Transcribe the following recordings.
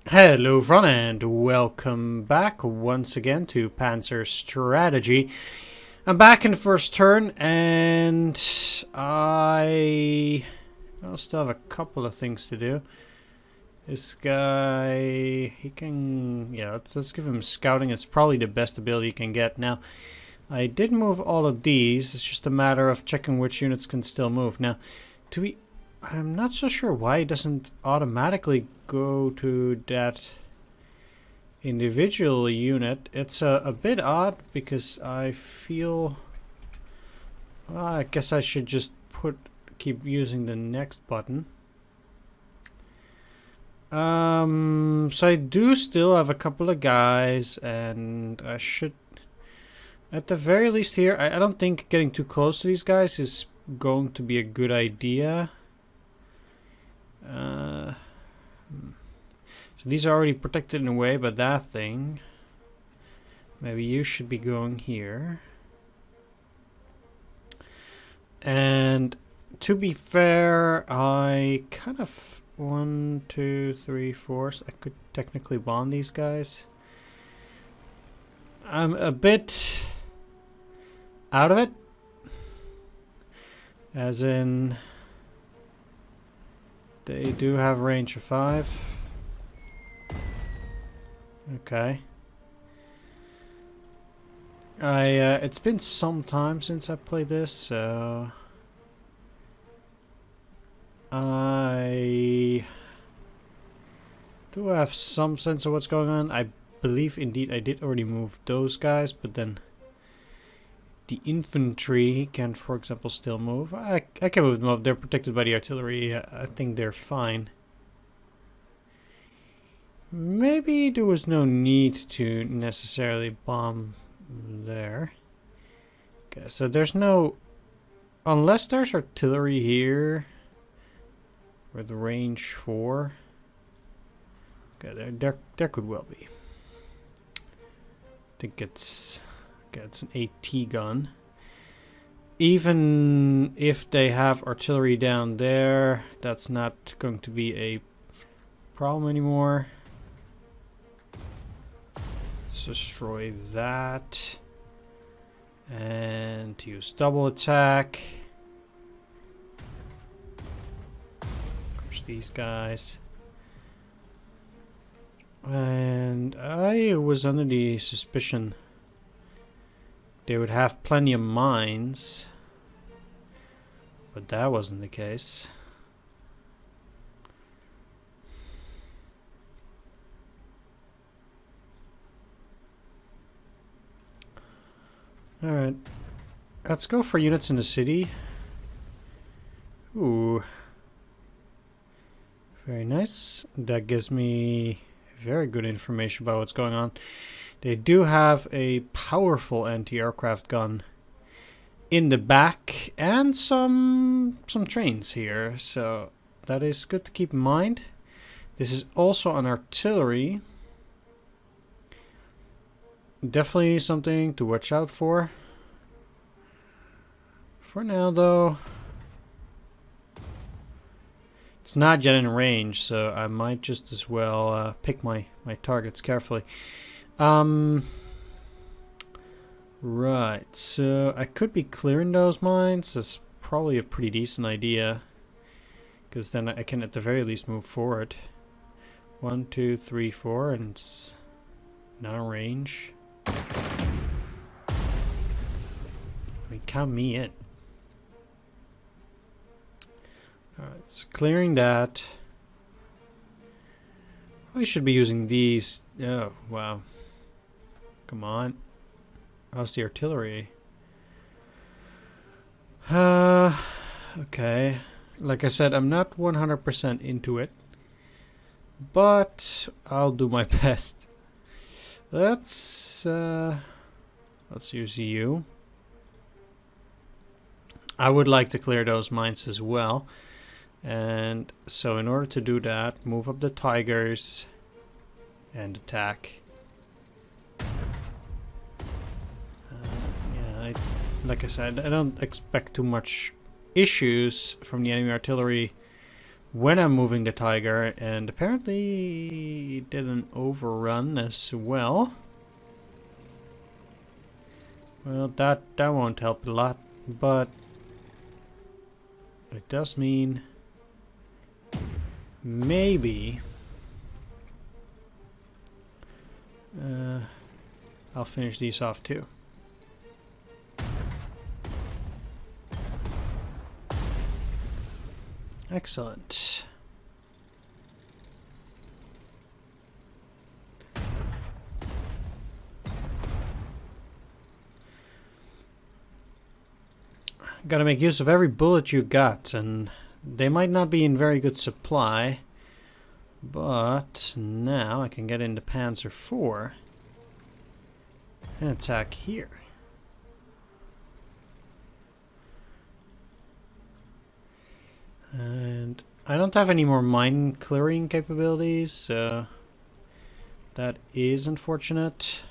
Hello everyone and welcome back once again to Panzer Strategy. I'm back in the first turn and I'll still have a couple of things to do. This guy, he can, yeah, let's give him scouting. It's probably the best ability you can get. Now, I did move all of these. It's just a matter of checking which units can still move. Now, I'm not so sure why it doesn't automatically go to that individual unit. It's a bit odd because I feel... Well, I guess I should just keep using the next button. So I do still have a couple of guys, and I should, at the very least here, I don't think getting too close to these guys is going to be a good idea. So these are already protected in a way by that thing. Maybe you should be going here. And to be fair, I kind of 1, 2, 3, 4. So I could technically bond these guys. I'm a bit out of it. As in, they do have range of 5. Okay. It's been some time since I played this, so I do have some sense of what's going on. I believe indeed I did already move those guys, but then the infantry can, for example, still move. I can move them up. They're protected by the artillery. I think they're fine. Maybe there was no need to necessarily bomb there. Okay, so there's no... Unless there's artillery here with range 4. Okay, there could well be. I think it's... Okay, it's an AT gun. Even if they have artillery down there, that's not going to be a problem anymore. Let's destroy that. And use double attack. Crush these guys. And I was under the suspicion they would have plenty of mines, but that wasn't the case. Alright, let's go for units in the city. Ooh. Very nice. That gives me very good information about what's going on. They do have a powerful anti-aircraft gun in the back and some trains here, so that is good to keep in mind. This is also an artillery. Definitely something to watch out for. For now, though, it's not yet in range, so I might just as well pick my targets carefully. Right, so I could be clearing those mines. That's probably a pretty decent idea, because then I can at the very least move forward. 1, 2, 3, 4, and it's now range. I mean, count me in. Alright, so clearing that. We should be using these. Oh, wow. Come on. How's the artillery? Okay. Like I said, I'm not 100% into it, but I'll do my best. Let's use you. I would like to clear those mines as well. And so in order to do that, move up the tigers and attack. Like I said, I don't expect too much issues from the enemy artillery when I'm moving the Tiger, and apparently it did an overrun as well. Well, that won't help a lot, but it does mean maybe I'll finish these off too. Excellent. Gotta make use of every bullet you got, and they might not be in very good supply, but now I can get into Panzer IV and attack here. And I don't have any more mine clearing capabilities, so that is unfortunate.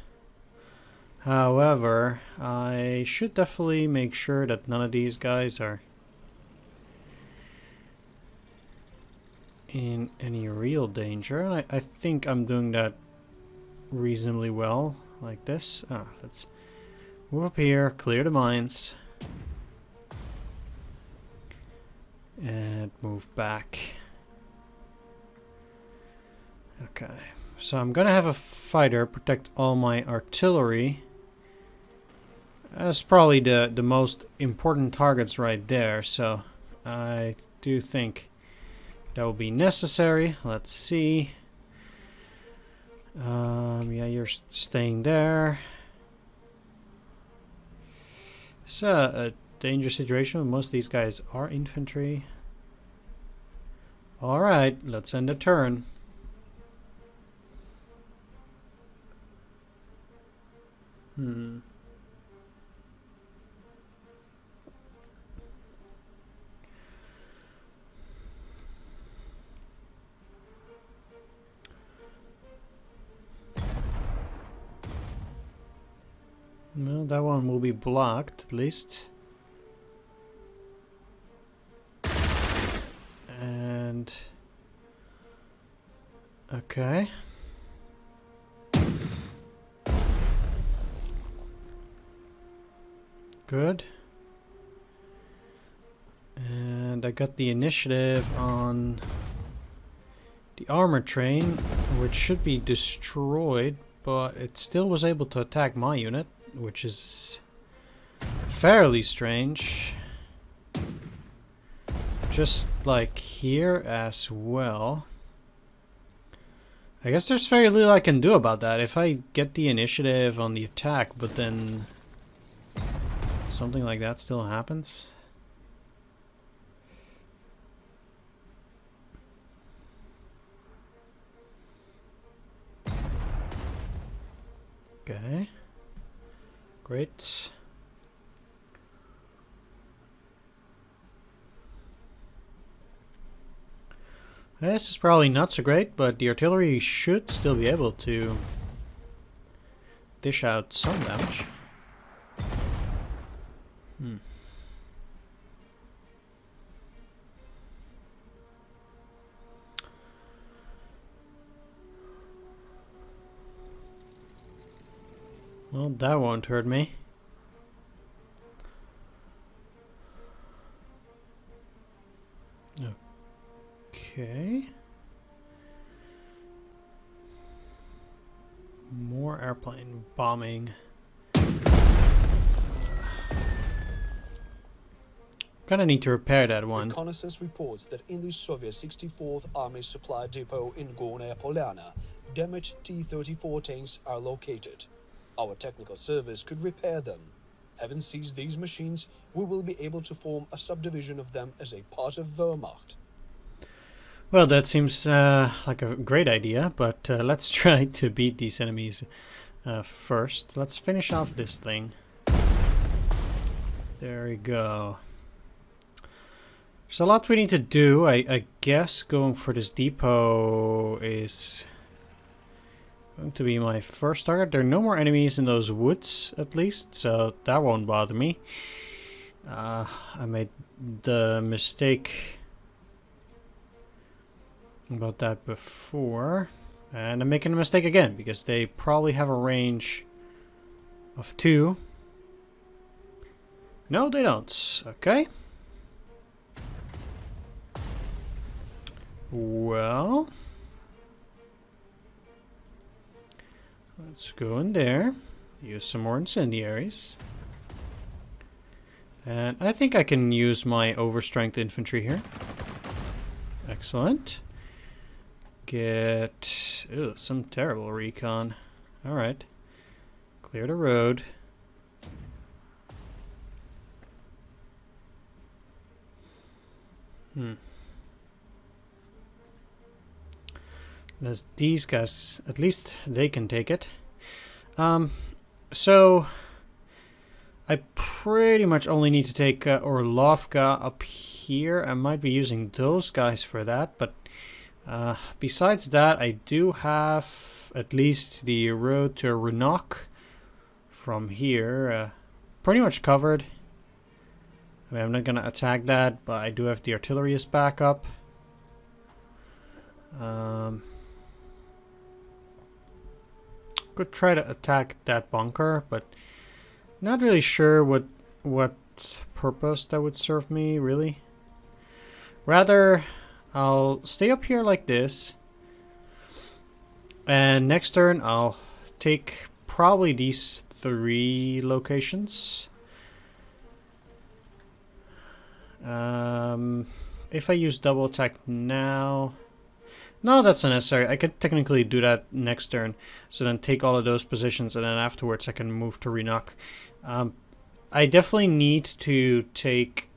However, I should definitely make sure that none of these guys are in any real danger. And I think I'm doing that reasonably well, like this. Let's move up here, clear the mines. And move back. Okay, so I'm gonna have a fighter protect all my artillery. That's probably the most important targets right there, so I do think that will be necessary. Let's see. Yeah, you're staying there. It's a dangerous situation. Most of these guys are infantry. Alright, let's end the turn. Well, that one will be blocked, at least. And... okay. Good. And I got the initiative on the armor train, which should be destroyed, but it still was able to attack my unit, which is fairly strange. Just like here as well. I guess there's very little I can do about that. If I get the initiative on the attack, but then something like that still happens. Okay. Great. This is probably not so great, but the artillery should still be able to dish out some damage. Well, that won't hurt me. Okay. More airplane bombing. Gonna need to repair that one. Reconnaissance reports that in the Soviet 64th Army Supply Depot in Gornaya Polyana, damaged T-34 tanks are located. Our technical service could repair them. Having seized these machines, we will be able to form a subdivision of them as a part of Wehrmacht. Well, that seems like a great idea, but let's try to beat these enemies first. Let's finish off this thing. There we go. There's a lot we need to do. I guess going for this depot is going to be my first target. There are no more enemies in those woods, at least, so that won't bother me. I made the mistake about that before. And I'm making a mistake again, because they probably have a range of 2. No, they don't. Okay. Well, let's go in there. Use some more incendiaries. And I think I can use my overstrength infantry here. Excellent. Get some terrible recon. Alright. Clear the road. These guys, at least they can take it. So I pretty much only need to take Orlovka up here. I might be using those guys for that, but besides that, I do have at least the road to Renok from here pretty much covered. I mean, I'm not going to attack that, but I do have the artillery as backup. Could try to attack that bunker, but not really sure what purpose that would serve me, really. Rather, I'll stay up here like this, and next turn I'll take probably these 3 locations. If I use double attack now... No, that's unnecessary. I could technically do that next turn. So then take all of those positions, and then afterwards I can move to Renok. I definitely need to take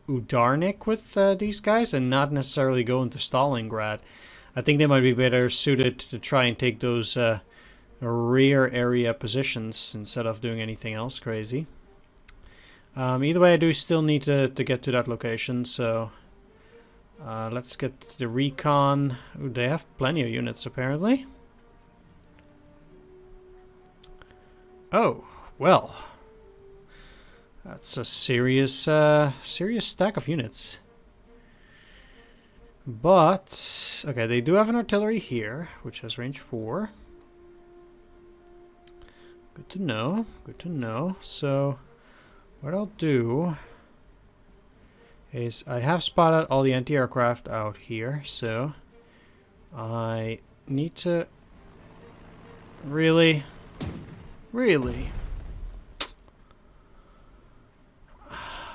Udarnik with these guys, and not necessarily go into Stalingrad. I think they might be better suited to try and take those rear area positions instead of doing anything else crazy. Either way, I do still need to get to that location, so... let's get the recon. Ooh, they have plenty of units, apparently. Oh, well. That's a serious stack of units. But, okay, they do have an artillery here, which has range 4. Good to know, good to know. So, what I'll do... is I have spotted all the anti-aircraft out here, so I need to really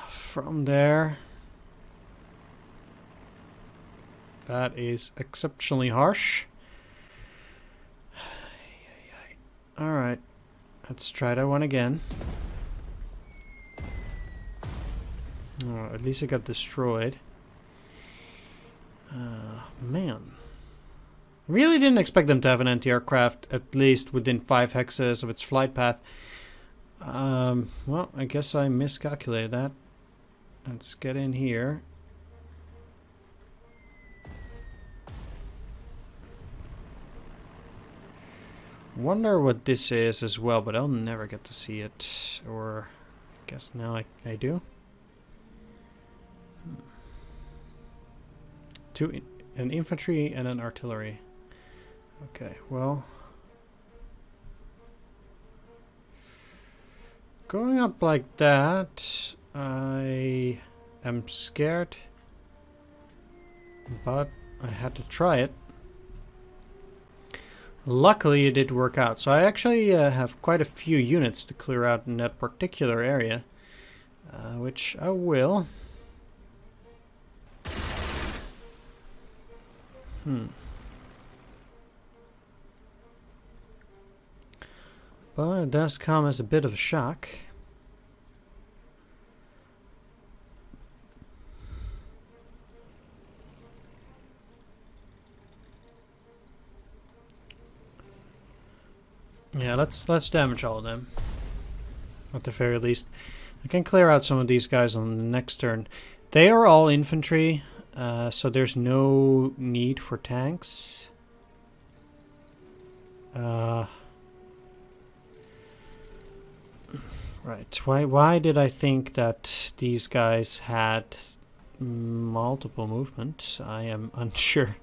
from there. That is exceptionally harsh. Alright, let's try that one again. Oh, at least it got destroyed. Man. Really didn't expect them to have an anti-aircraft at least within 5 hexes of its flight path. Well, I guess I miscalculated that. Let's get in here. Wonder what this is as well, but I'll never get to see it. Or, I guess now I do. An infantry and an artillery. Okay, well, going up like that, I am scared, but I had to try it. Luckily it did work out, so I actually have quite a few units to clear out in that particular area, which I will. But it does come as a bit of a shock. Yeah, let's damage all of them. At the very least. I can clear out some of these guys on the next turn. They are all infantry. So there's no need for tanks. Right. Why did I think that these guys had multiple movement. I am unsure.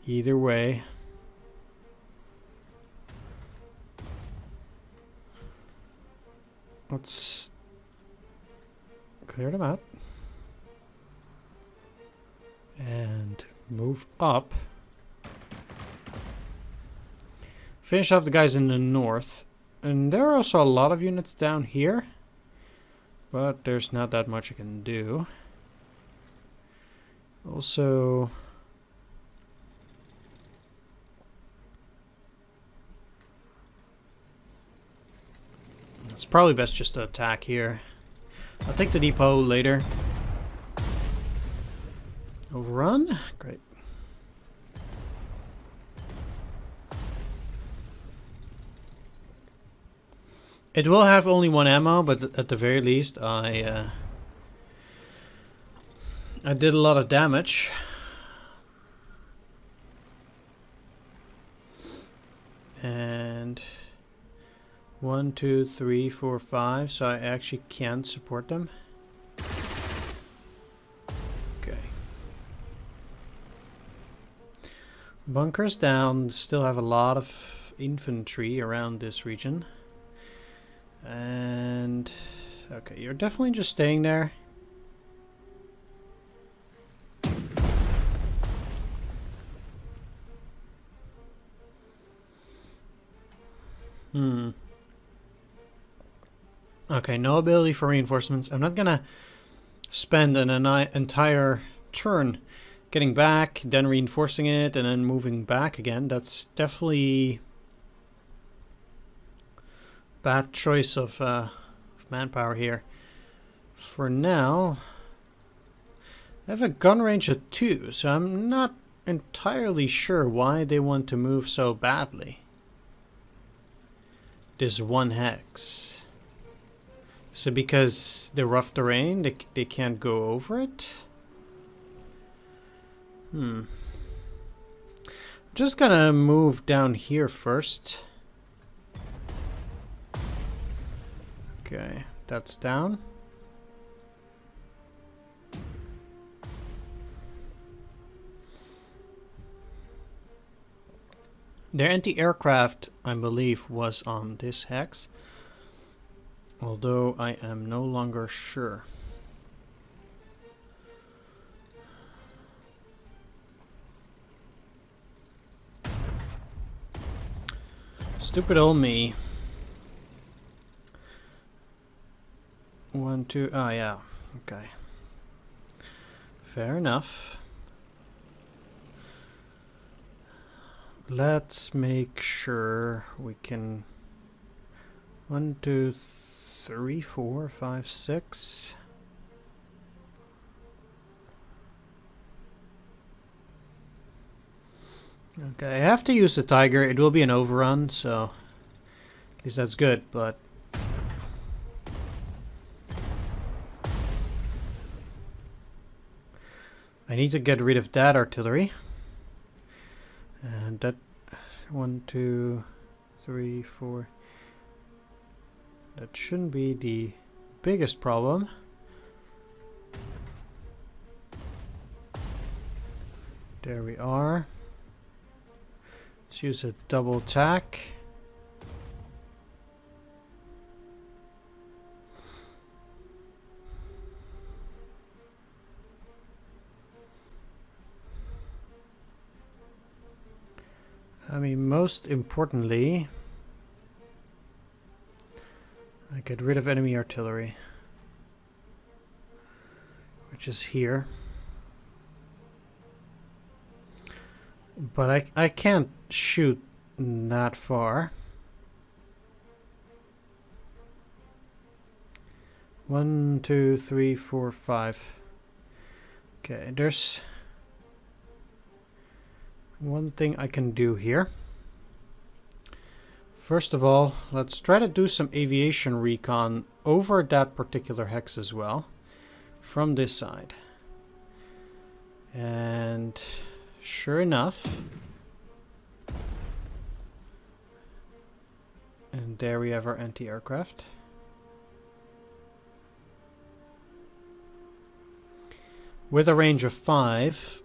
Either way. Let's clear them out. And move up. Finish off the guys in the north. And there are also a lot of units down here. But there's not that much I can do. Also... it's probably best just to attack here. I'll take the depot later. Overrun? Great. It will have only one ammo, but at the very least I did a lot of damage. And 1, 2, 3, 4, 5, so I actually can support them. Okay. Bunkers down, still have a lot of infantry around this region. And okay, you're definitely just staying there. Okay, no ability for reinforcements. I'm not gonna spend an entire turn getting back, then reinforcing it, and then moving back again. That's definitely bad choice of manpower here. For now, I have a gun range of 2, so I'm not entirely sure why they want to move so badly. This 1 hex. So because the rough terrain, they can't go over it? Just gonna move down here first. Okay, that's down. Their anti-aircraft, I believe, was on this hex. Although I am no longer sure. Stupid old me. 1, 2, oh yeah, okay. Fair enough. Let's make sure we can... 1, 2, 3, 4, 5, 6. Okay, I have to use the Tiger. It will be an overrun, so at least that's good, but I need to get rid of that artillery. And that 1, 2, 3, 4. That shouldn't be the biggest problem. There we are. Let's use a double attack. I mean, most importantly, I get rid of enemy artillery, which is here. But I can't shoot that far. 1, 2, 3, 4, 5. Okay, there's one thing I can do here. First of all, let's try to do some aviation recon over that particular hex as well, from this side. And sure enough, and there we have our anti-aircraft. with a range of 5.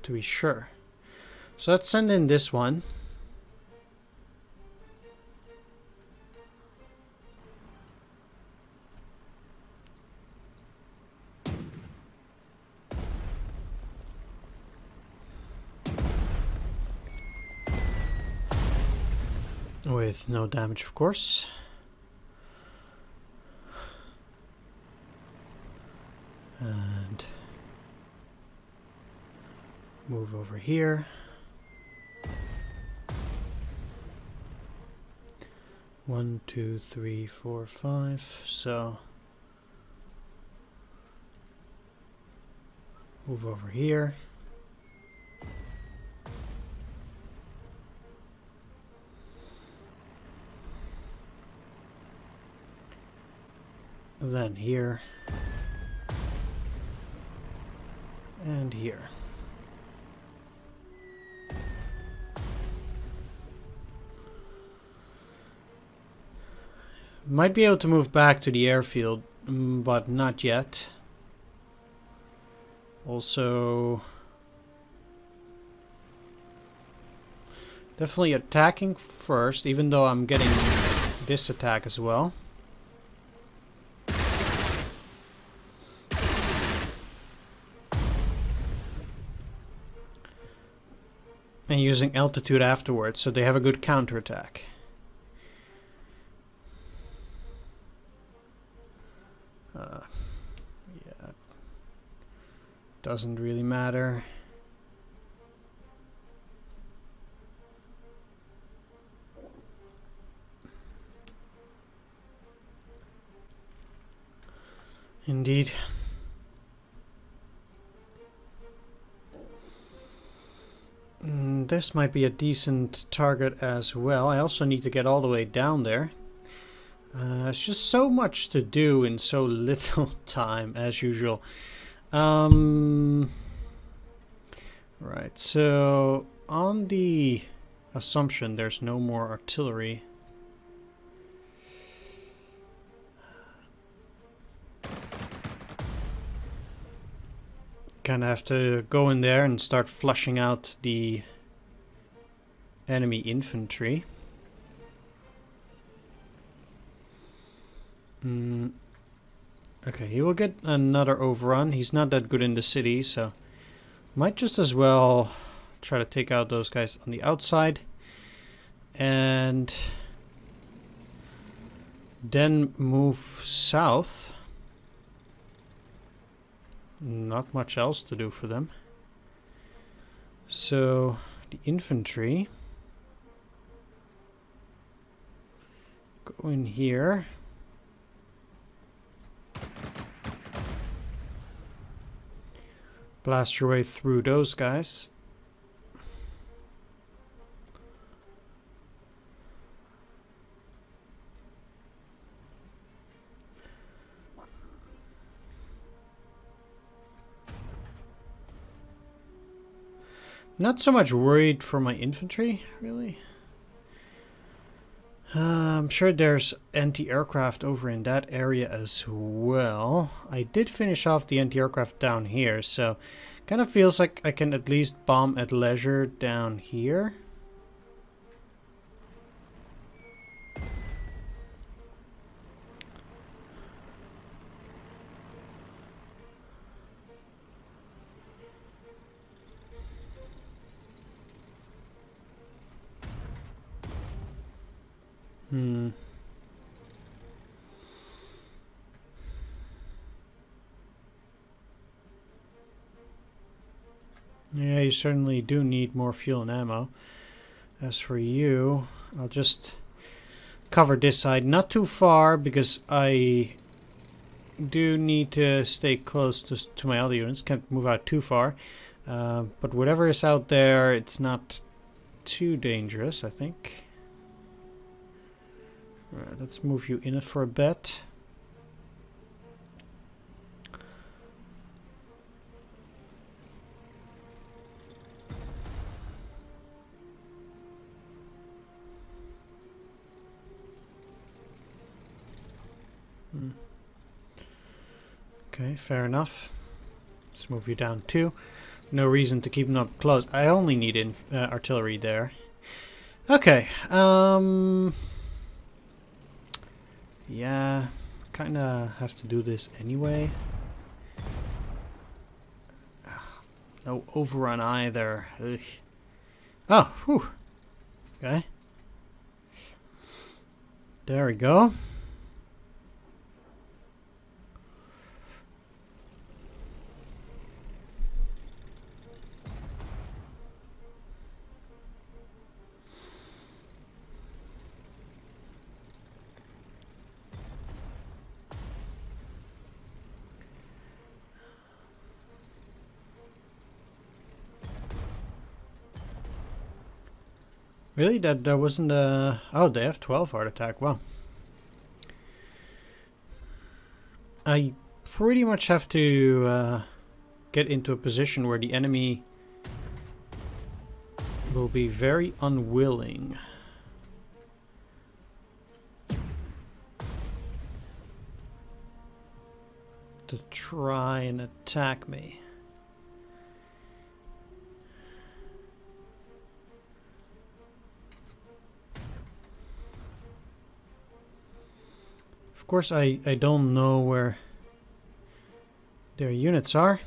To be sure. So let's send in this one. With no damage, of course. And move over here. 1, 2, 3, 4, 5. So move over here. Then here. And here. Might be able to move back to the airfield, but not yet. Also, definitely attacking first, even though I'm getting this attack as well. And using altitude afterwards, so they have a good counterattack. Yeah, doesn't really matter. Indeed. This might be a decent target as well. I also need to get all the way down there. It's just so much to do in so little time, as usual. Right, so on the assumption there's no more artillery. Kind of have to go in there and start flushing out the enemy infantry. Okay, he will get another overrun. He's not that good in the city, so might just as well try to take out those guys on the outside. And then move south. Not much else to do for them. So the infantry go in here. Blast your way through those guys. Not so much worried for my infantry, really. I'm sure there's anti-aircraft over in that area as well. I did finish off the anti-aircraft down here, so kind of feels like I can at least bomb at leisure down here. Yeah, you certainly do need more fuel and ammo. As for you, I'll just cover this side. Not too far, because I do need to stay close to my other units. Can't move out too far. But whatever is out there, it's not too dangerous, I think. Alright, let's move you in for a bit. Okay, fair enough. Let's move you down 2. No reason to keep them up close. I only need artillery there. Okay. Yeah, kinda have to do this anyway. No overrun either. Ugh. Oh, whew. Okay. There we go. Really? That wasn't a... Oh, they have 12 heart attack. Wow. I pretty much have to get into a position where the enemy will be very unwilling to try and attack me. Of course, I don't know where their units are.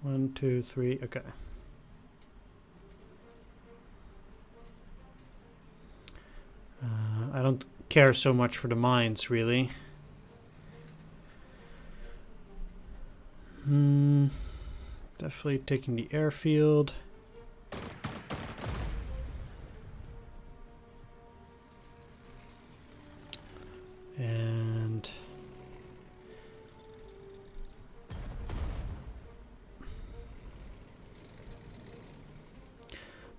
One, two, three, okay. I don't care so much for the mines, really. Definitely taking the airfield. And I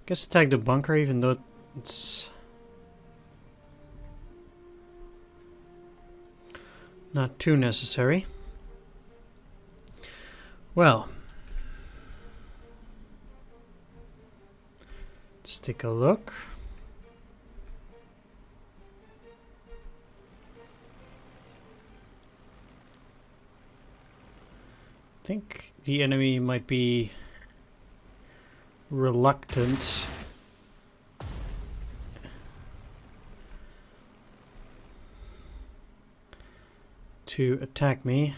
guess attack the bunker, even though it's not too necessary. Well, let's take a look. I think the enemy might be reluctant to attack me.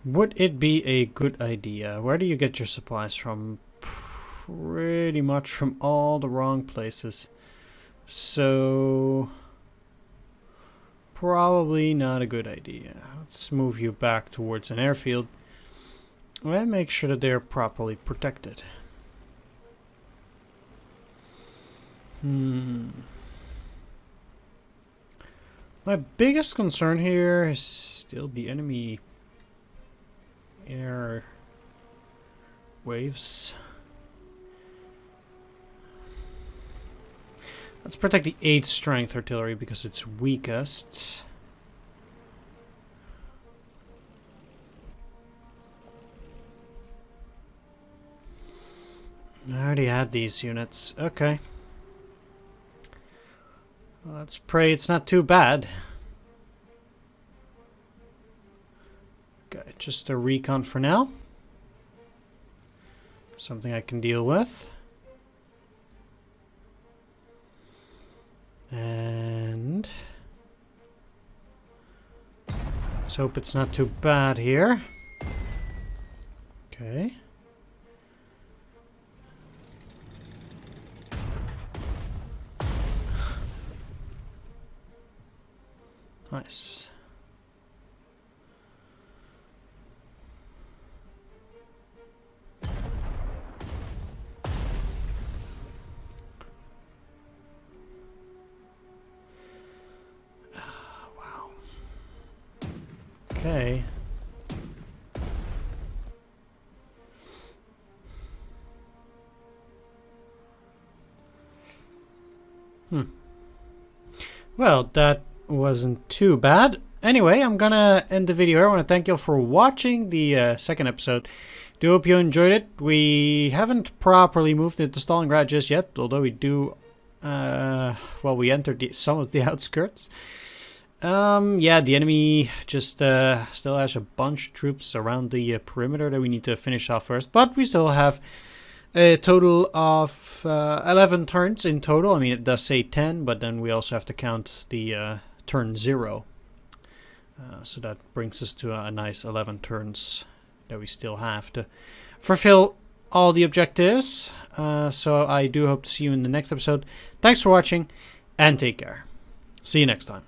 Would it be a good idea? Where do you get your supplies from? Pretty much from all the wrong places. So probably not a good idea. Let's move you back towards an airfield and make sure that they're properly protected. My biggest concern here is still the enemy air waves. Let's protect the 8th strength artillery because it's weakest. I already had these units. Okay. Well, let's pray it's not too bad. Okay, just a recon for now. Something I can deal with. And let's hope it's not too bad here. Okay. Nice. Wow. Okay. Well, that wasn't too bad. Anyway, I'm gonna end the video here. I want to thank you all for watching the second episode. Do hope you enjoyed it. We haven't properly moved into Stalingrad just yet, although we do. Well, we entered some of the outskirts. Yeah, the enemy just still has a bunch of troops around the perimeter that we need to finish off first. But we still have a total of 11 turns in total. I mean, it does say 10, but then we also have to count the turn 0. So that brings us to a nice 11 turns that we still have to fulfill all the objectives. So I do hope to see you in the next episode. Thanks for watching, and take care. See you next time.